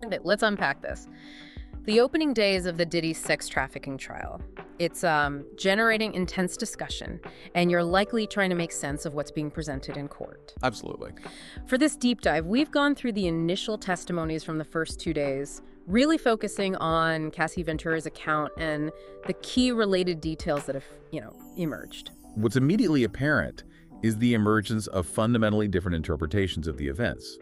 Okay, let's unpack this. The opening days of the Diddy sex trafficking trial. It's generating intense discussion, and you're likely trying to make sense of what's being presented in court. Absolutely. For this deep dive, we've gone through the initial testimonies from the first 2 days, really focusing on Cassie Ventura's account and the key related details that have, emerged. What's immediately apparent is the emergence of fundamentally different interpretations of the events.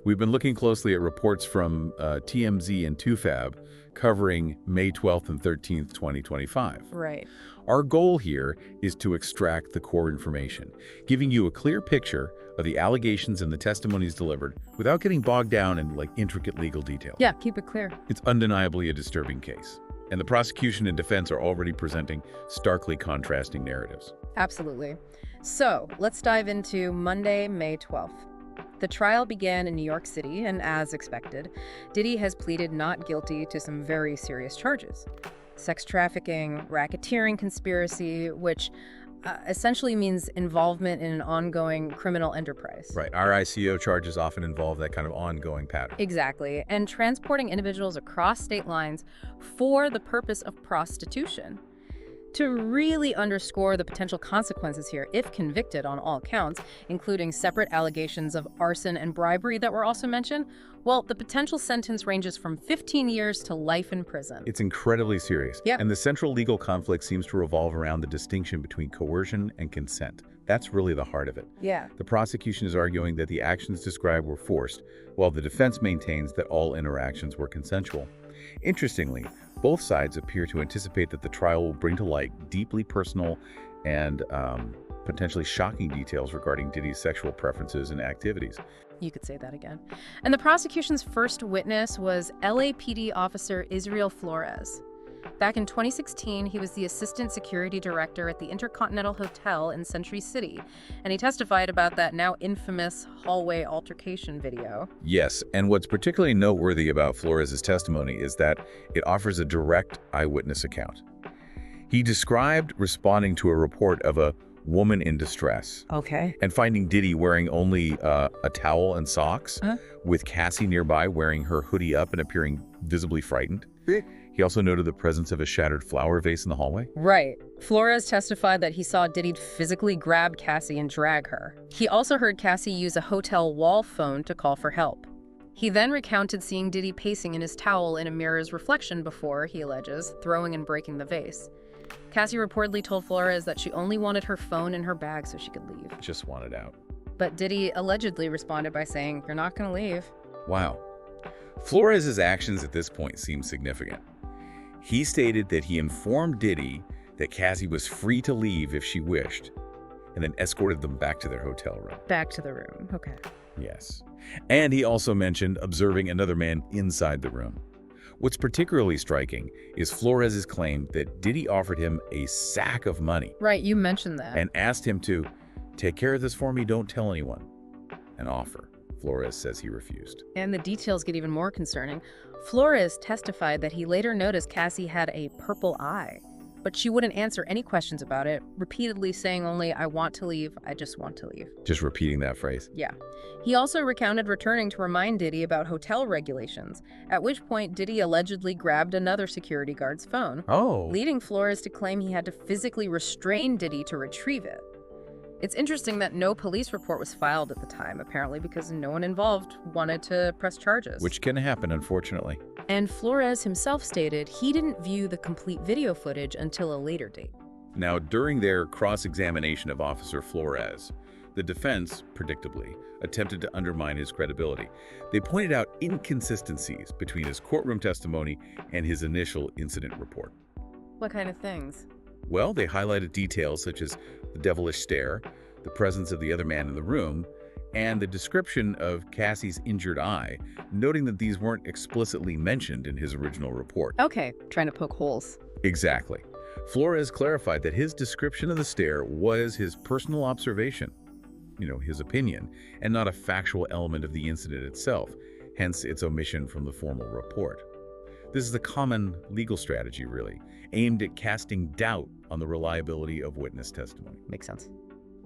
We've been looking closely at reports from TMZ and 2Fab covering May 12th and 13th, 2025. Right. Our goal here is to extract the core information, giving you a clear picture of the allegations and the testimonies delivered without getting bogged down in intricate legal details. Yeah, keep it clear. It's undeniably a disturbing case, and the prosecution and defense are already presenting starkly contrasting narratives. Absolutely. So let's dive into Monday, May 12th. The trial began in New York City, and as expected, Diddy has pleaded not guilty to some very serious charges. Sex trafficking, racketeering conspiracy, which essentially means involvement in an ongoing criminal enterprise. Right. RICO charges often involve that kind of ongoing pattern. Exactly. And transporting individuals across state lines for the purpose of prostitution. To really underscore the potential consequences here, if convicted on all counts, including separate allegations of arson and bribery that were also mentioned, well, the potential sentence ranges from 15 years to life in prison. It's incredibly serious. Yeah. And the central legal conflict seems to revolve around the distinction between coercion and consent. That's really the heart of it. Yeah. The prosecution is arguing that the actions described were forced, while the defense maintains that all interactions were consensual. Interestingly, both sides appear to anticipate that the trial will bring to light deeply personal and potentially shocking details regarding Diddy's sexual preferences and activities. You could say that again. And the prosecution's first witness was LAPD officer Israel Flores. Back in 2016, he was the assistant security director at the Intercontinental Hotel in Century City, and he testified about that now infamous hallway altercation video. Yes, and what's particularly noteworthy about Flores' testimony is that it offers a direct eyewitness account. He described responding to a report of a woman in distress. Okay. And finding Diddy wearing only a towel and socks, with Cassie nearby wearing her hoodie up and appearing visibly frightened. He also noted the presence of a shattered flower vase in the hallway. Right. Flores testified that he saw Diddy physically grab Cassie and drag her. He also heard Cassie use a hotel wall phone to call for help. He then recounted seeing Diddy pacing in his towel in a mirror's reflection before, he alleges, throwing and breaking the vase. Cassie reportedly told Flores that she only wanted her phone in her bag so she could leave. Just wanted out. But Diddy allegedly responded by saying, "You're not going to leave." Wow. Flores' actions at this point seem significant. He stated that he informed Diddy that Cassie was free to leave if she wished, and then escorted them back to their hotel room. Back to the room. Okay. Yes. And he also mentioned observing another man inside the room. What's particularly striking is Flores' claim that Diddy offered him a sack of money. Right, you mentioned that. And asked him to take care of this for me, don't tell anyone. An offer. Flores says he refused. And the details get even more concerning. Flores testified that he later noticed Cassie had a purple eye, but she wouldn't answer any questions about it, repeatedly saying only, "I want to leave, I just want to leave." Just repeating that phrase. Yeah. He also recounted returning to remind Diddy about hotel regulations, at which point Diddy allegedly grabbed another security guard's phone, leading Flores to claim he had to physically restrain Diddy to retrieve it. It's interesting that no police report was filed at the time, apparently because no one involved wanted to press charges. Which can happen, unfortunately. And Flores himself stated he didn't view the complete video footage until a later date. Now, during their cross-examination of Officer Flores, the defense, predictably, attempted to undermine his credibility. They pointed out inconsistencies between his courtroom testimony and his initial incident report. What kind of things? Well, they highlighted details such as the devilish stare, the presence of the other man in the room, and the description of Cassie's injured eye, noting that these weren't explicitly mentioned in his original report. Okay, trying to poke holes. Exactly. Flores clarified that his description of the stare was his personal observation, his opinion, and not a factual element of the incident itself, hence its omission from the formal report. This is a common legal strategy, really, aimed at casting doubt on the reliability of witness testimony. Makes sense.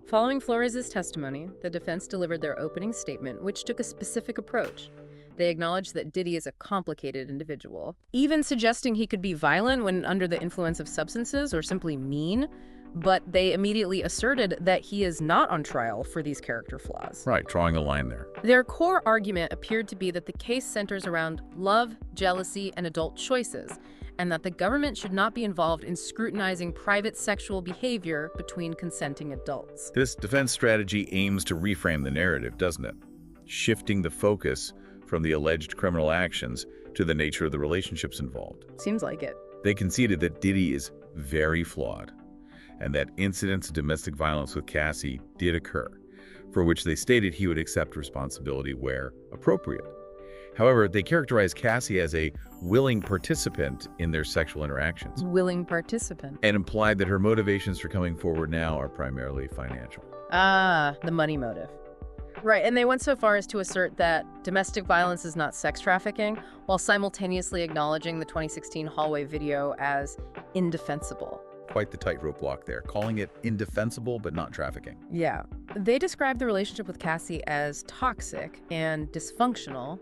Following Flores' testimony, the defense delivered their opening statement, which took a specific approach. They acknowledged that Diddy is a complicated individual, even suggesting he could be violent when under the influence of substances or simply mean, but they immediately asserted that he is not on trial for these character flaws. Right, drawing a line there. Their core argument appeared to be that the case centers around love, jealousy, and adult choices, and that the government should not be involved in scrutinizing private sexual behavior between consenting adults. This defense strategy aims to reframe the narrative, doesn't it? Shifting the focus from the alleged criminal actions to the nature of the relationships involved. Seems like it. They conceded that Diddy is very flawed, and that incidents of domestic violence with Cassie did occur, for which they stated he would accept responsibility where appropriate. However, they characterized Cassie as a willing participant in their sexual interactions. Willing participant. And implied that her motivations for coming forward now are primarily financial. Ah, the money motive. Right, and they went so far as to assert that domestic violence is not sex trafficking, while simultaneously acknowledging the 2016 hallway video as indefensible. Quite the tightrope walk there, calling it indefensible but not trafficking. Yeah. They described the relationship with Cassie as toxic and dysfunctional,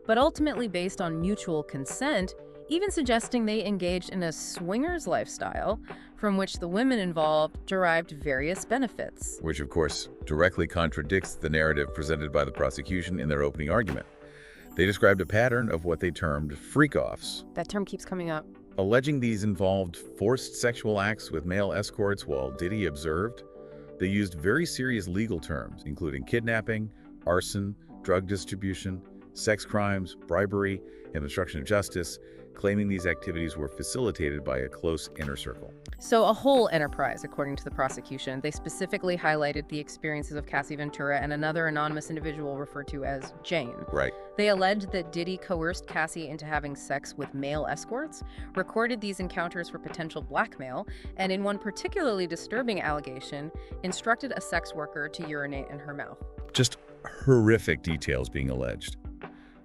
but ultimately based on mutual consent, even suggesting they engaged in a swingers lifestyle from which the women involved derived various benefits. Which, of course, directly contradicts the narrative presented by the prosecution in their opening argument. They described a pattern of what they termed freak-offs. That term keeps coming up. Alleging these involved forced sexual acts with male escorts while Diddy observed. They used very serious legal terms, including kidnapping, arson, drug distribution, sex crimes, bribery, and obstruction of justice, claiming these activities were facilitated by a close inner circle. So a whole enterprise, according to the prosecution. They specifically highlighted the experiences of Cassie Ventura and another anonymous individual referred to as Jane. Right. They alleged that Diddy coerced Cassie into having sex with male escorts, recorded these encounters for potential blackmail, and in one particularly disturbing allegation, instructed a sex worker to urinate in her mouth. Just horrific details being alleged.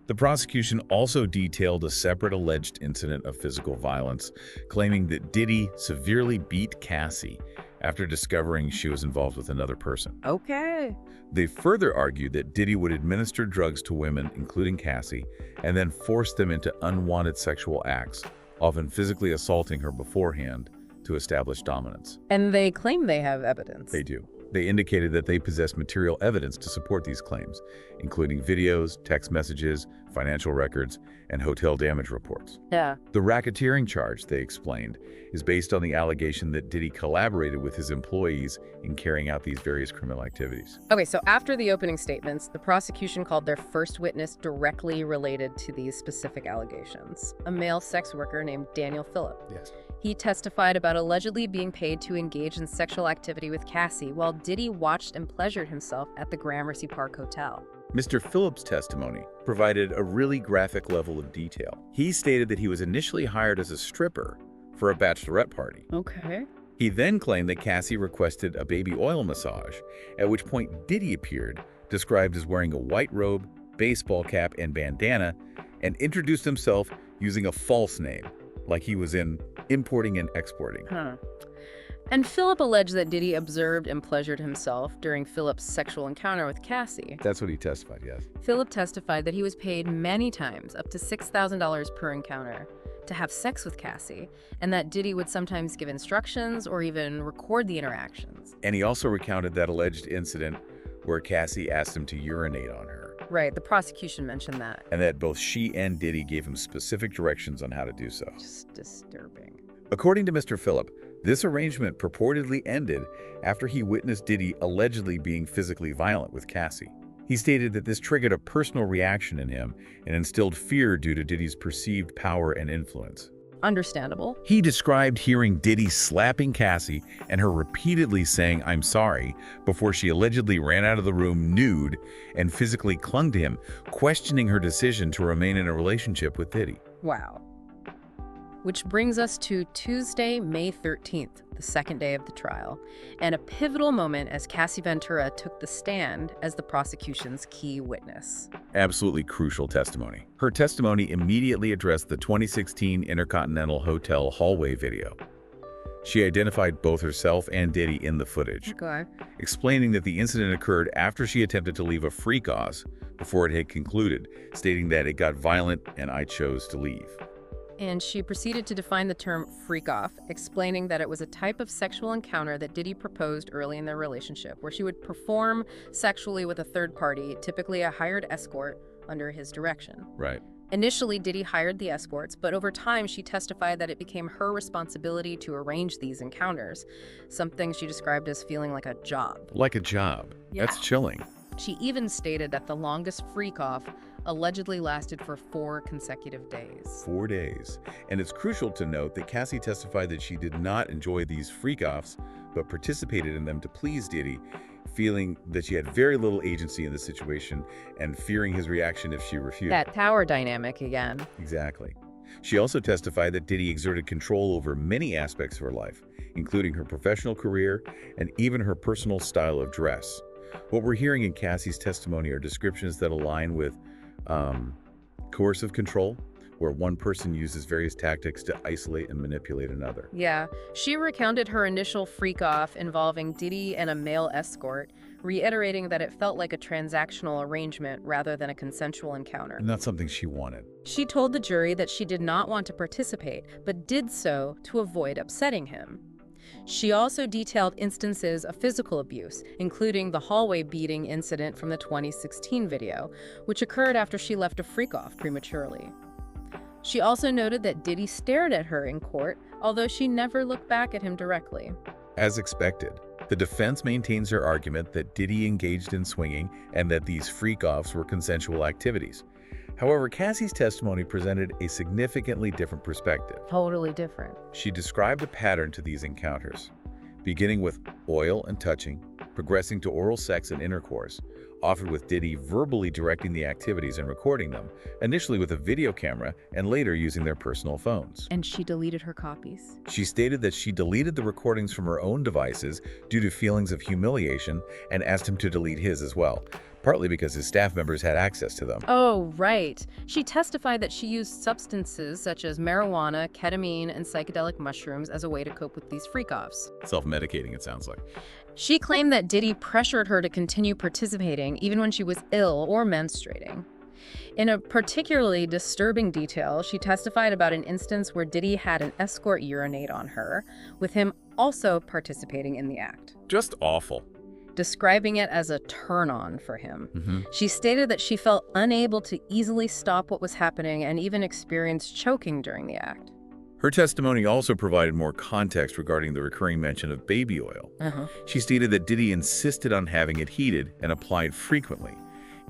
The prosecution also detailed a separate alleged incident of physical violence, claiming that Diddy severely beat Cassie after discovering she was involved with another person. Okay. They further argued that Diddy would administer drugs to women, including Cassie, and then force them into unwanted sexual acts, often physically assaulting her beforehand to establish dominance. And they claim they have evidence. They do. They indicated that they possess material evidence to support these claims, including videos, text messages, financial records, and hotel damage reports. Yeah. The racketeering charge, they explained, is based on the allegation that Diddy collaborated with his employees in carrying out these various criminal activities. Okay, so after the opening statements, the prosecution called their first witness directly related to these specific allegations, a male sex worker named Daniel Phillip. Yes. He testified about allegedly being paid to engage in sexual activity with Cassie while Diddy watched and pleasured himself at the Gramercy Park Hotel. Mr. Phillips' testimony provided a really graphic level of detail. He stated that he was initially hired as a stripper for a bachelorette party. Okay. He then claimed that Cassie requested a baby oil massage, at which point Diddy appeared, described as wearing a white robe, baseball cap, and bandana, and introduced himself using a false name, like he was in importing and exporting. And Phillip alleged that Diddy observed and pleasured himself during Phillip's sexual encounter with Cassie. That's what he testified, yes. Phillip testified that he was paid many times, up to $6,000 per encounter, to have sex with Cassie, and that Diddy would sometimes give instructions or even record the interactions. And he also recounted that alleged incident where Cassie asked him to urinate on her. Right, the prosecution mentioned that. And that both she and Diddy gave him specific directions on how to do so. Just disturbing. According to Mr. Phillip, this arrangement purportedly ended after he witnessed Diddy allegedly being physically violent with Cassie. He stated that this triggered a personal reaction in him and instilled fear due to Diddy's perceived power and influence. Understandable. He described hearing Diddy slapping Cassie and her repeatedly saying, "I'm sorry," before she allegedly ran out of the room nude and physically clung to him, questioning her decision to remain in a relationship with Diddy. Wow. Which brings us to Tuesday, May 13th, the second day of the trial, and a pivotal moment as Cassie Ventura took the stand as the prosecution's key witness. Absolutely crucial testimony. Her testimony immediately addressed the 2016 Intercontinental Hotel hallway video. She identified both herself and Diddy in the footage, Okay. explaining that the incident occurred after she attempted to leave a free cause before it had concluded, stating that it got violent and I chose to leave. And she proceeded to define the term freak-off, explaining that it was a type of sexual encounter that Diddy proposed early in their relationship, where she would perform sexually with a third party, typically a hired escort, under his direction. Right. Initially, Diddy hired the escorts, but over time she testified that it became her responsibility to arrange these encounters, something she described as feeling like a job. Like a job. Yeah. That's chilling. She even stated that the longest freak-off allegedly lasted for 4 consecutive days. 4 days. And it's crucial to note that Cassie testified that she did not enjoy these freak-offs, but participated in them to please Diddy, feeling that she had very little agency in the situation and fearing his reaction if she refused. That power dynamic again. Exactly. She also testified that Diddy exerted control over many aspects of her life, including her professional career and even her personal style of dress. What we're hearing in Cassie's testimony are descriptions that align with coercive control, where one person uses various tactics to isolate and manipulate another. Yeah, she recounted her initial freak-off involving Diddy and a male escort, reiterating that it felt like a transactional arrangement rather than a consensual encounter. Not something she wanted. She told the jury that she did not want to participate, but did so to avoid upsetting him. She also detailed instances of physical abuse, including the hallway beating incident from the 2016 video, which occurred after she left a freak-off prematurely. She also noted that Diddy stared at her in court, although she never looked back at him directly. As expected, the defense maintains their argument that Diddy engaged in swinging and that these freak-offs were consensual activities. However, Cassie's testimony presented a significantly different perspective. Totally different. She described a pattern to these encounters, beginning with oil and touching, progressing to oral sex and intercourse, often with Diddy verbally directing the activities and recording them, initially with a video camera and later using their personal phones. And she deleted her copies. She stated that she deleted the recordings from her own devices due to feelings of humiliation and asked him to delete his as well, partly because his staff members had access to them. Oh, right. She testified that she used substances such as marijuana, ketamine, and psychedelic mushrooms as a way to cope with these freak-offs. Self-medicating, it sounds like. She claimed that Diddy pressured her to continue participating even when she was ill or menstruating. In a particularly disturbing detail, she testified about an instance where Diddy had an escort urinate on her, with him also participating in the act. Just awful. Describing it as a turn-on for him. She stated that she felt unable to easily stop what was happening and even experienced choking during the act. Her testimony also provided more context regarding the recurring mention of baby oil. She stated that Diddy insisted on having it heated and applied frequently,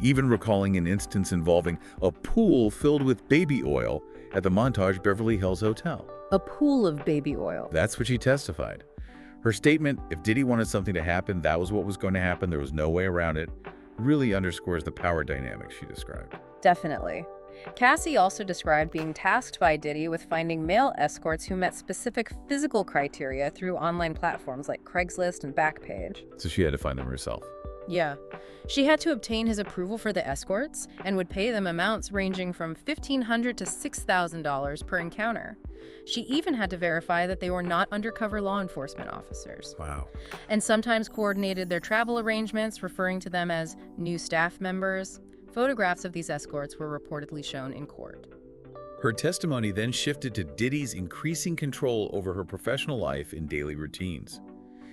even recalling an instance involving a pool filled with baby oil at the Montage Beverly Hills Hotel. A pool of baby oil. That's what she testified. Her statement, if Diddy wanted something to happen, that was what was going to happen, there was no way around it, really underscores the power dynamic she described. Definitely. Cassie also described being tasked by Diddy with finding male escorts who met specific physical criteria through online platforms like Craigslist and Backpage. So she had to find them herself. Yeah. She had to obtain his approval for the escorts and would pay them amounts ranging from $1,500 to $6,000 per encounter. She even had to verify that they were not undercover law enforcement officers. Wow. And sometimes coordinated their travel arrangements, referring to them as new staff members. Photographs of these escorts were reportedly shown in court. Her testimony then shifted to Diddy's increasing control over her professional life and daily routines.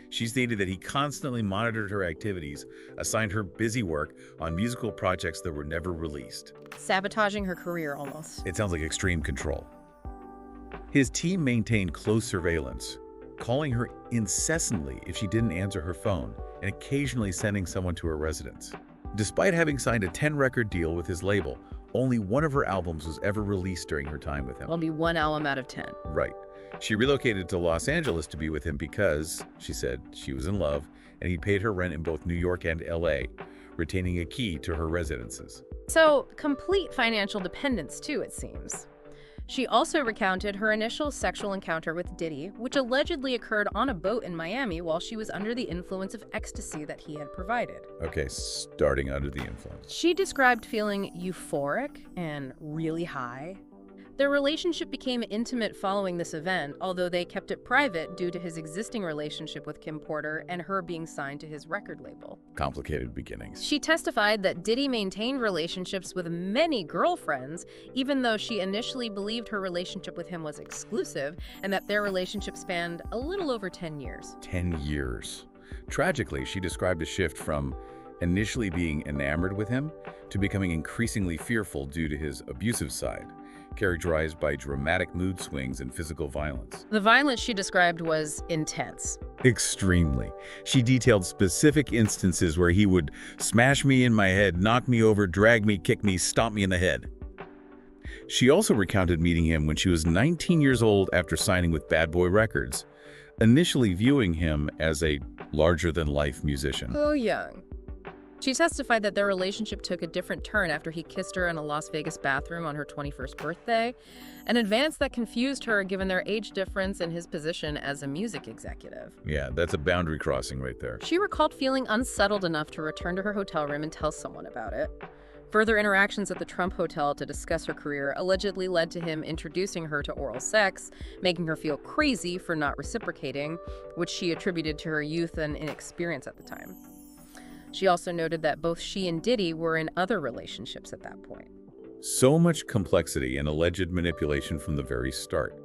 She stated that he constantly monitored her activities, assigned her busy work on musical projects that were never released. Sabotaging her career almost. It sounds like extreme control. His team maintained close surveillance, calling her incessantly if she didn't answer her phone and occasionally sending someone to her residence. Despite having signed a 10-record deal with his label, only one of her albums was ever released during her time with him. Only one album out of 10. Right. She relocated to Los Angeles to be with him because, she said, she was in love and he paid her rent in both New York and LA, retaining a key to her residences. So, complete financial dependence too, it seems. She also recounted her initial sexual encounter with Diddy, which allegedly occurred on a boat in Miami while she was under the influence of ecstasy that he had provided. Okay, starting under the influence. She described feeling euphoric and really high, Their relationship became intimate following this event, although they kept it private due to his existing relationship with Kim Porter and her being signed to his record label. Complicated beginnings. She testified that Diddy maintained relationships with many girlfriends, even though she initially believed her relationship with him was exclusive, and that their relationship spanned a little over 10 years. 10 years. Tragically, she described a shift from initially being enamored with him to becoming increasingly fearful due to his abusive side, characterized by dramatic mood swings and physical violence. The violence she described was intense. Extremely. She detailed specific instances where he would smash me in my head, knock me over, drag me, kick me, stomp me in the head. She also recounted meeting him when she was 19 years old after signing with Bad Boy Records, initially viewing him as a larger-than-life musician. Oh, young. She testified that their relationship took a different turn after he kissed her in a Las Vegas bathroom on her 21st birthday, an advance that confused her given their age difference and his position as a music executive. Yeah, that's a boundary crossing right there. She recalled feeling unsettled enough to return to her hotel room and tell someone about it. Further interactions at the Trump Hotel to discuss her career allegedly led to him introducing her to oral sex, making her feel crazy for not reciprocating, which she attributed to her youth and inexperience at the time. She also noted that both she and Diddy were in other relationships at that point. So much complexity and alleged manipulation from the very start.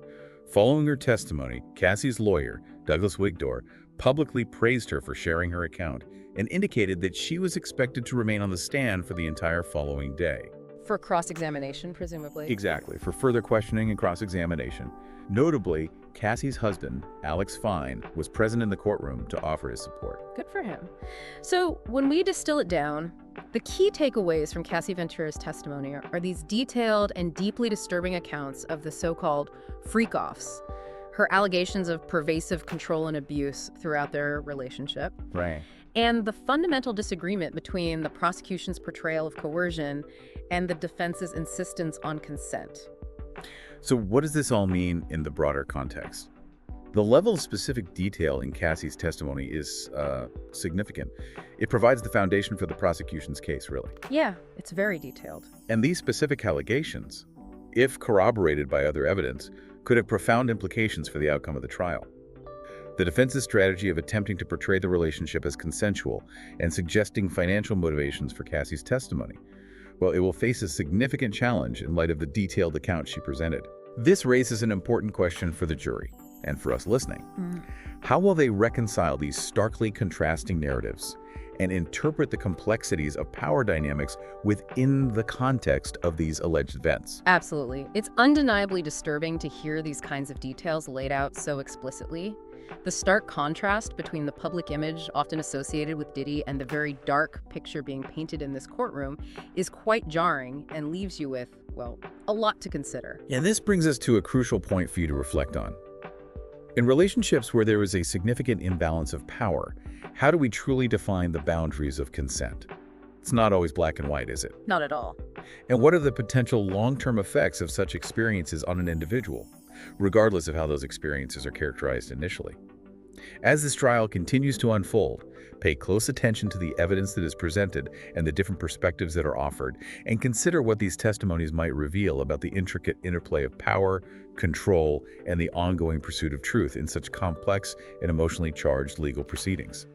Following her testimony, Cassie's lawyer, Douglas Wigdor, publicly praised her for sharing her account and indicated that she was expected to remain on the stand for the entire following day. For cross-examination, presumably. Exactly, for further questioning and cross-examination. Notably, Cassie's husband, Alex Fine, was present in the courtroom to offer his support. Good for him. So when we distill it down, the key takeaways from Cassie Ventura's testimony are these detailed and deeply disturbing accounts of the so-called freak-offs, her allegations of pervasive control and abuse throughout their relationship, Right. and the fundamental disagreement between the prosecution's portrayal of coercion and the defense's insistence on consent. So what does this all mean in the broader context? The level of specific detail in Cassie's testimony is significant. It provides the foundation for the prosecution's case, really. Yeah, it's very detailed. And these specific allegations, if corroborated by other evidence, could have profound implications for the outcome of the trial. The defense's strategy of attempting to portray the relationship as consensual and suggesting financial motivations for Cassie's testimony, well, it will face a significant challenge in light of the detailed account she presented. This raises an important question for the jury and for us listening. How will they reconcile these starkly contrasting narratives and interpret the complexities of power dynamics within the context of these alleged events? Absolutely. It's undeniably disturbing to hear these kinds of details laid out so explicitly. The stark contrast between the public image often associated with Diddy and the very dark picture being painted in this courtroom is quite jarring and leaves you with, well, a lot to consider. And this brings us to a crucial point for you to reflect on. In relationships where there is a significant imbalance of power, how do we truly define the boundaries of consent? It's not always black and white, is it? Not at all. And what are the potential long-term effects of such experiences on an individual, regardless of how those experiences are characterized initially? As this trial continues to unfold, pay close attention to the evidence that is presented and the different perspectives that are offered, and consider what these testimonies might reveal about the intricate interplay of power, control, and the ongoing pursuit of truth in such complex and emotionally charged legal proceedings.